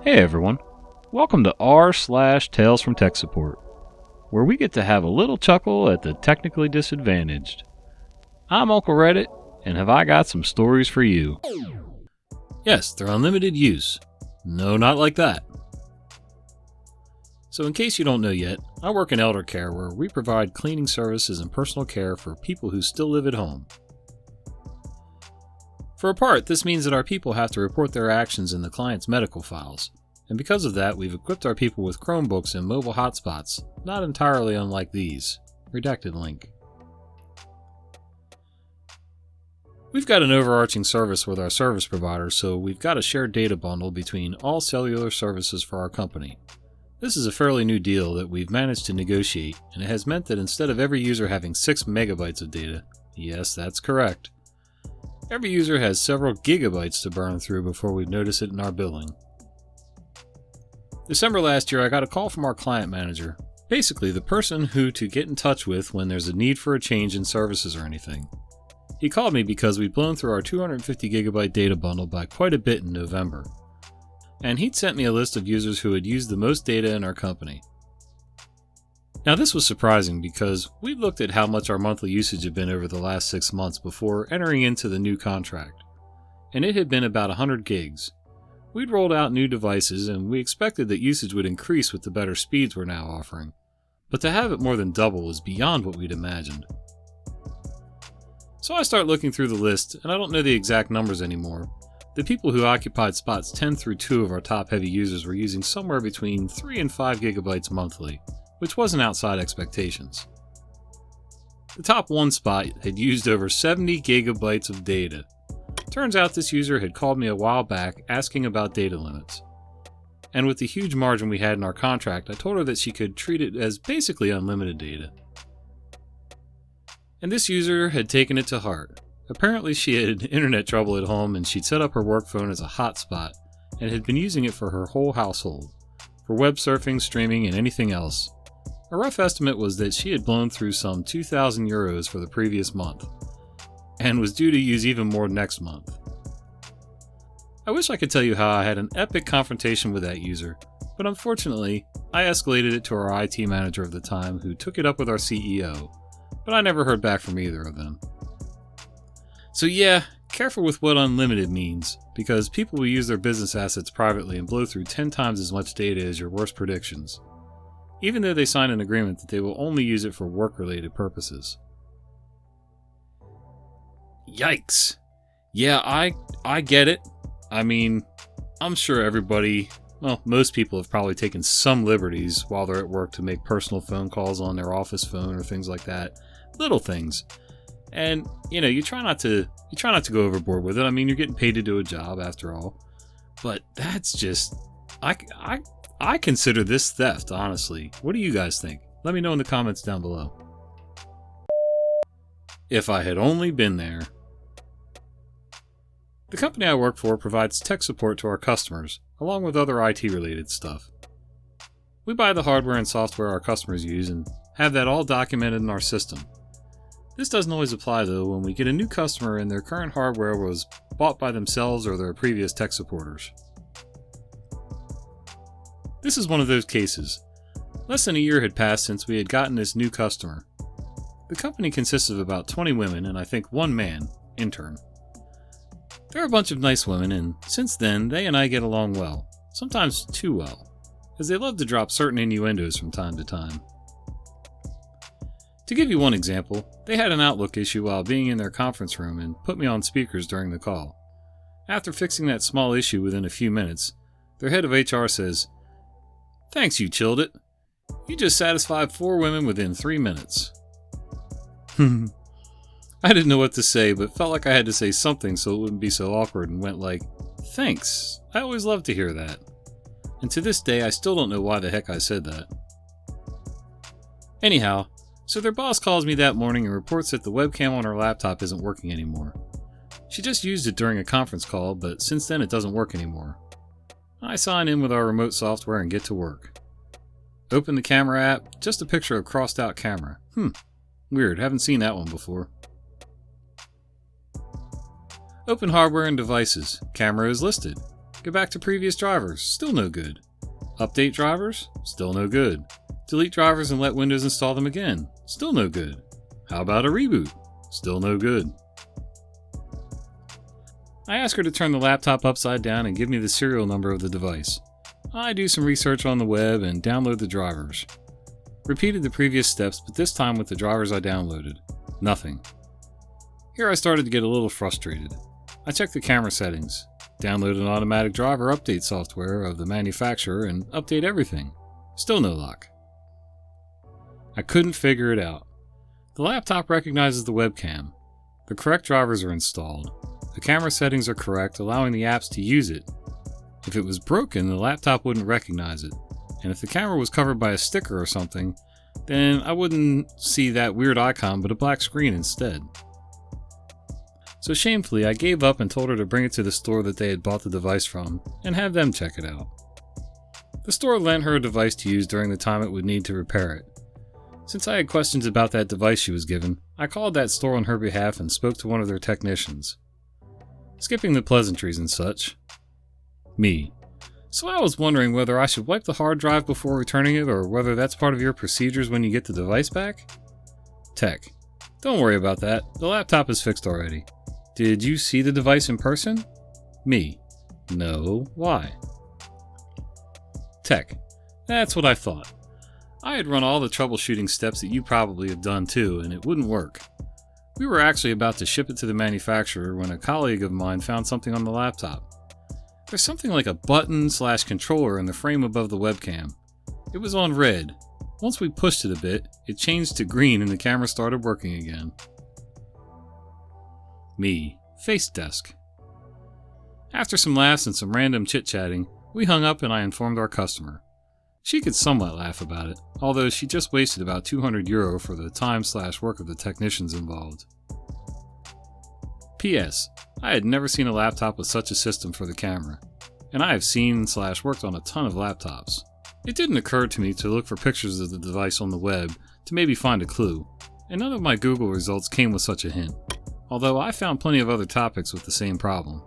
Hey everyone, welcome to r/Tales from Tech Support, where we get to have a little chuckle at the technically disadvantaged. I'm Uncle Reddit, and have I got some stories for you. Yes, they're unlimited use. No, not like that. So in case you don't know yet, I work in elder care where we provide cleaning services and personal care for people who still live at home. For a part, this means that our people have to report their actions in the client's medical files, and because of that, we've equipped our people with Chromebooks and mobile hotspots, not entirely unlike these. Redacted link. We've got an overarching service with our service provider, so we've got a shared data bundle between all cellular services for our company. This is a fairly new deal that we've managed to negotiate, and it has meant that instead of every user having 6 megabytes of data, yes, that's correct, every user has several gigabytes to burn through before we notice it in our billing. December last year, I got a call from our client manager, basically the person who to get in touch with when there's a need for a change in services or anything. He called me because we'd blown through our 250 gigabyte data bundle by quite a bit in November, and he'd sent me a list of users who had used the most data in our company. Now this was surprising because we'd looked at how much our monthly usage had been over the last 6 months before entering into the new contract, and it had been about 100 gigs. We'd rolled out new devices and we expected that usage would increase with the better speeds we're now offering, but to have it more than double was beyond what we'd imagined. So I start looking through the list, and I don't know the exact numbers anymore. The people who occupied spots 10 through 2 of our top heavy users were using somewhere between 3 and 5 gigabytes monthly, which wasn't outside expectations. The top 1 spot had used over 70 gigabytes of data. Turns out this user had called me a while back asking about data limits. And with the huge margin we had in our contract, I told her that she could treat it as basically unlimited data. And this user had taken it to heart. Apparently she had internet trouble at home and she'd set up her work phone as a hotspot and had been using it for her whole household, for web surfing, streaming, and anything else. A rough estimate was that she had blown through some 2,000 euros for the previous month, and was due to use even more next month. I wish I could tell you how I had an epic confrontation with that user, but unfortunately, I escalated it to our IT manager of the time who took it up with our CEO, but I never heard back from either of them. So yeah, careful with what unlimited means, because people will use their business assets privately and blow through 10 times as much data as your worst predictions, even though they sign an agreement that they will only use it for work-related purposes. Yikes. Yeah, I get it. I mean, I'm sure everybody, well, most people have probably taken some liberties while they're at work to make personal phone calls on their office phone or things like that. Little things. And, you try not to go overboard with it. I mean, you're getting paid to do a job after all. But that's just, I consider this theft, honestly. What do you guys think? Let me know in the comments down below. If I had only been there. The company I work for provides tech support to our customers, along with other IT-related stuff. We buy the hardware and software our customers use and have that all documented in our system. This doesn't always apply though when we get a new customer and their current hardware was bought by themselves or their previous tech supporters. This is one of those cases. Less than a year had passed since we had gotten this new customer. The company consists of about 20 women and I think 1 man, intern. They're a bunch of nice women, and since then, they and I get along well, sometimes too well, as they love to drop certain innuendos from time to time. To give you one example, they had an Outlook issue while being in their conference room and put me on speakers during the call. After fixing that small issue within a few minutes, their head of HR says, "Thanks, you chilled it. You just satisfied 4 women within 3 minutes." I didn't know what to say, but felt like I had to say something so it wouldn't be so awkward and went like, "Thanks, I always love to hear that." And to this day, I still don't know why the heck I said that. Anyhow, so their boss calls me that morning and reports that the webcam on her laptop isn't working anymore. She just used it during a conference call, but since then it doesn't work anymore. I sign in with our remote software and get to work. Open the camera app, just a picture of crossed out camera. Weird, haven't seen that one before. Open hardware and devices, camera is listed. Get back to previous drivers, still no good. Update drivers, still no good. Delete drivers and let Windows install them again, still no good. How about a reboot? Still no good. I ask her to turn the laptop upside down and give me the serial number of the device. I do some research on the web and download the drivers. Repeated the previous steps, but this time with the drivers I downloaded. Nothing. Here I started to get a little frustrated. I checked the camera settings, download an automatic driver update software of the manufacturer, and update everything. Still no lock. I couldn't figure it out. The laptop recognizes the webcam. The correct drivers are installed. The camera settings are correct, allowing the apps to use it. If it was broken, the laptop wouldn't recognize it. And if the camera was covered by a sticker or something, then I wouldn't see that weird icon but a black screen instead. So shamefully, I gave up and told her to bring it to the store that they had bought the device from and have them check it out. The store lent her a device to use during the time it would need to repair it. Since I had questions about that device she was given, I called that store on her behalf and spoke to one of their technicians. Skipping the pleasantries and such. Me. So I was wondering whether I should wipe the hard drive before returning it or whether that's part of your procedures when you get the device back? Tech. Don't worry about that. The laptop is fixed already. Did you see the device in person? Me. No. Why? Tech. That's what I thought. I had run all the troubleshooting steps that you probably have done too, and it wouldn't work. We were actually about to ship it to the manufacturer when a colleague of mine found something on the laptop. There's something like a button/controller in the frame above the webcam. It was on red. Once we pushed it a bit, it changed to green and the camera started working again. Me. Face desk. After some laughs and some random chit-chatting, we hung up and I informed our customer. She could somewhat laugh about it, although she just wasted about €200 for the time/work of the technicians involved. P.S. I had never seen a laptop with such a system for the camera, and I have seen/worked on a ton of laptops. It didn't occur to me to look for pictures of the device on the web to maybe find a clue, and none of my Google results came with such a hint, although I found plenty of other topics with the same problem.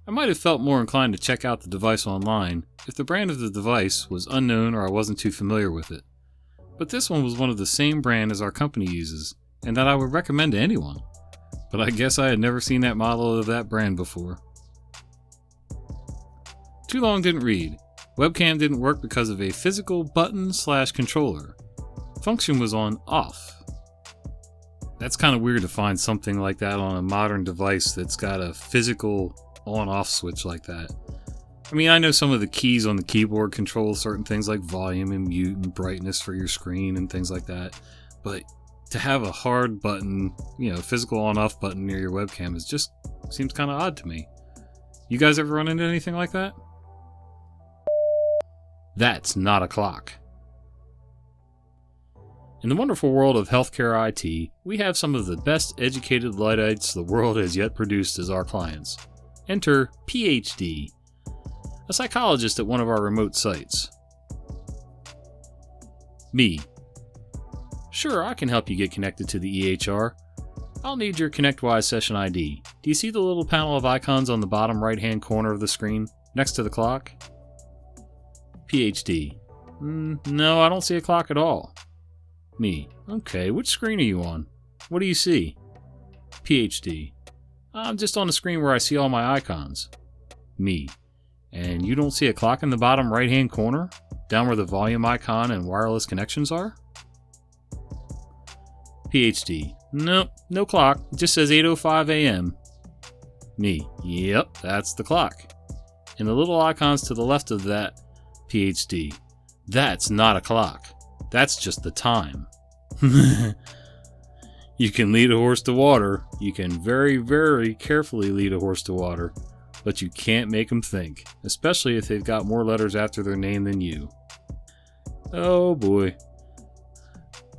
I might have felt more inclined to check out the device online if the brand of the device was unknown or I wasn't too familiar with it, but this one was one of the same brand as our company uses, and that I would recommend to anyone. But I guess I had never seen that model of that brand before. Too long didn't read. Webcam didn't work because of a physical button/controller. Function was on off. That's kind of weird to find something like that on a modern device that's got a physical on-off switch like that. I mean, I know some of the keys on the keyboard control certain things like volume and mute and brightness for your screen and things like that, but to have a hard button, physical on-off button near your webcam seems kind of odd to me. You guys ever run into anything like that? That's not a clock. In the wonderful world of healthcare IT, we have some of the best educated Luddites the world has yet produced as our clients. Enter PhD, a psychologist at one of our remote sites. Me. Sure, I can help you get connected to the EHR. I'll need your ConnectWise session ID. Do you see the little panel of icons on the bottom right-hand corner of the screen, next to the clock? PhD. No, I don't see a clock at all. Me. Okay, which screen are you on? What do you see? PhD. I'm just on the screen where I see all my icons. Me. And you don't see a clock in the bottom right-hand corner? Down where the volume icon and wireless connections are? PhD. Nope, no clock. It just says 8:05 a.m. Me. Yep, that's the clock. And the little icons to the left of that, PhD. That's not a clock. That's just the time. You can lead a horse to water. You can very, very carefully lead a horse to water. But you can't make them think, especially if they've got more letters after their name than you. Oh boy.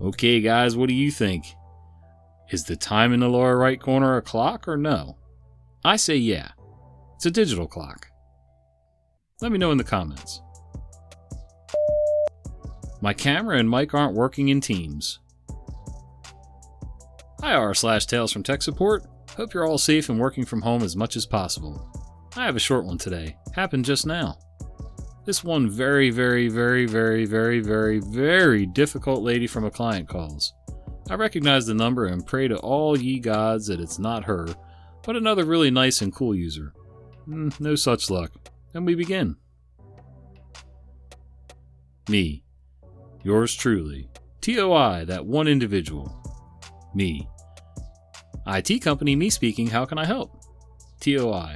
Okay guys, what do you think? Is the time in the lower right corner a clock or no? I say yeah. It's a digital clock. Let me know in the comments. My camera and mic aren't working in Teams. Hi r/Tales from Tech Support. Hope you're all safe and working from home as much as possible. I have a short one today. Happened just now. This one very difficult lady from a client calls. I recognize the number and pray to all ye gods that it's not her, but another really nice and cool user. No such luck. And we begin. Me. Yours truly. TOI, that one individual. Me. IT company, me speaking, how can I help? TOI.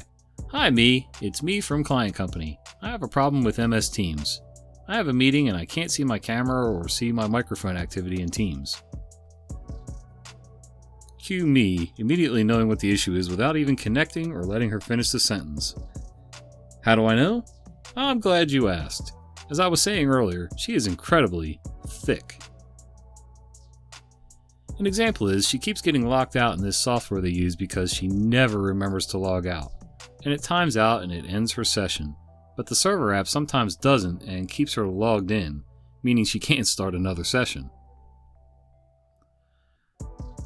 Hi me, it's me from client company. I have a problem with MS Teams. I have a meeting and I can't see my camera or see my microphone activity in Teams. Cue me, immediately knowing what the issue is without even connecting or letting her finish the sentence. How do I know? I'm glad you asked. As I was saying earlier, she is incredibly thick. An example is she keeps getting locked out in this software they use because she never remembers to log out, and it times out and it ends her session, but the server app sometimes doesn't and keeps her logged in, meaning she can't start another session.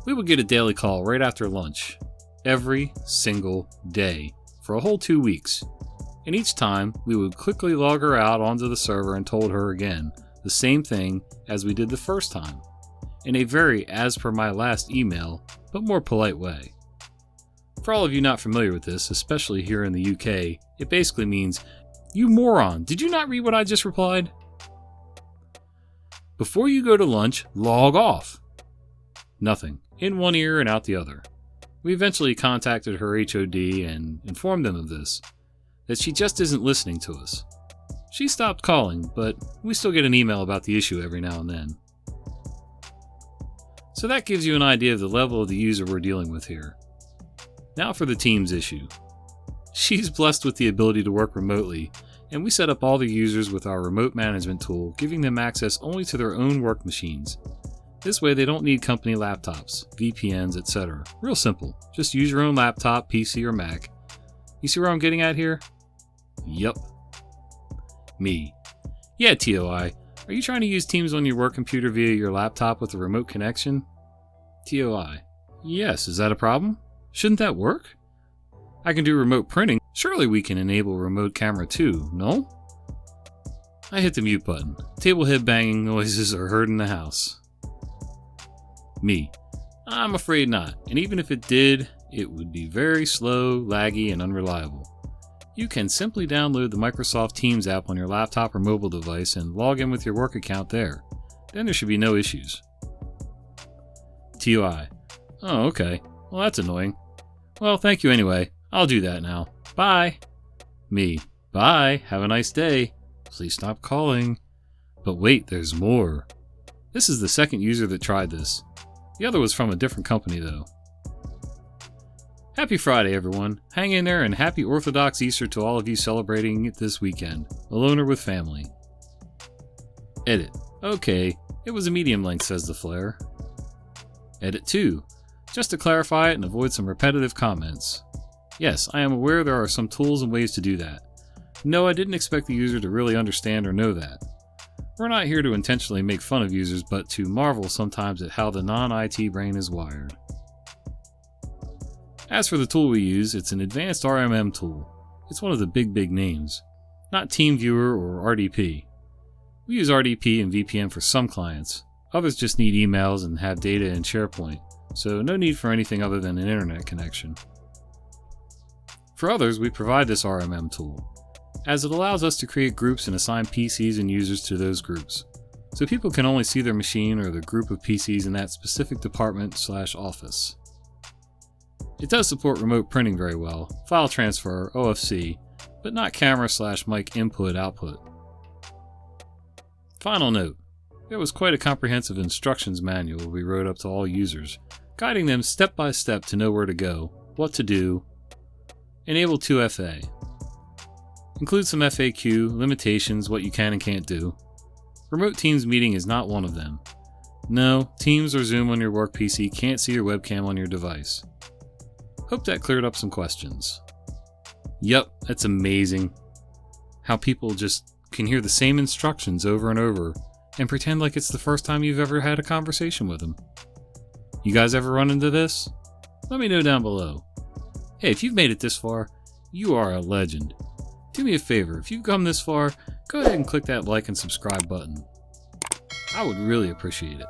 We would get a daily call right after lunch, every single day, for a whole 2 weeks, and each time we would quickly log her out onto the server and told her again the same thing as we did the first time, in a very as per my last email, but more polite way. For all of you not familiar with this, especially here in the UK, it basically means, "You moron, did you not read what I just replied? Before you go to lunch, log off." Nothing. In one ear and out the other. We eventually contacted her HOD and informed them of this, that she just isn't listening to us. She stopped calling, but we still get an email about the issue every now and then. So that gives you an idea of the level of the user we're dealing with here. Now for the Teams issue. She's blessed with the ability to work remotely, and we set up all the users with our remote management tool, giving them access only to their own work machines. This way they don't need company laptops, VPNs, etc. Real simple. Just use your own laptop, PC, or Mac. You see where I'm getting at here? Yup. Me. Yeah, TOI. Are you trying to use Teams on your work computer via your laptop with a remote connection? TOI. Yes, is that a problem? Shouldn't that work? I can do remote printing. Surely we can enable remote camera too, no? I hit the mute button. Table head banging noises are heard in the house. Me. I'm afraid not, and even if it did, it would be very slow, laggy, and unreliable. You can simply download the Microsoft Teams app on your laptop or mobile device and log in with your work account there. Then there should be no issues. TOI. Oh, okay. Well, that's annoying. Well, thank you anyway. I'll do that now. Bye. Me. Bye. Have a nice day. Please stop calling. But wait, there's more. This is the second user that tried this. The other was from a different company, though. Happy Friday, everyone. Hang in there and happy Orthodox Easter to all of you celebrating it this weekend, alone or with family. Edit. Okay, it was a medium length, says the flare. Edit 2. Just to clarify it and avoid some repetitive comments. Yes, I am aware there are some tools and ways to do that. No, I didn't expect the user to really understand or know that. We're not here to intentionally make fun of users, but to marvel sometimes at how the non-IT brain is wired. As for the tool we use, it's an advanced RMM tool. It's one of the big names, not TeamViewer or RDP. We use RDP and VPN for some clients. Others just need emails and have data in SharePoint, so no need for anything other than an internet connection. For others, we provide this RMM tool, as it allows us to create groups and assign PCs and users to those groups, so people can only see their machine or the group of PCs in that specific department/office. It does support remote printing very well, file transfer, OFC, but not camera/mic input/output. Final note, there was quite a comprehensive instructions manual we wrote up to all users, guiding them step by step to know where to go, what to do. Enable 2FA. Include some FAQ, limitations, what you can and can't do. Remote Teams meeting is not one of them. No, Teams or Zoom on your work PC can't see your webcam on your device. Hope that cleared up some questions. Yup, that's amazing. How people just can hear the same instructions over and over and pretend like it's the first time you've ever had a conversation with them. You guys ever run into this? Let me know down below. Hey, if you've made it this far, you are a legend. Do me a favor, if you've come this far, go ahead and click that like and subscribe button. I would really appreciate it.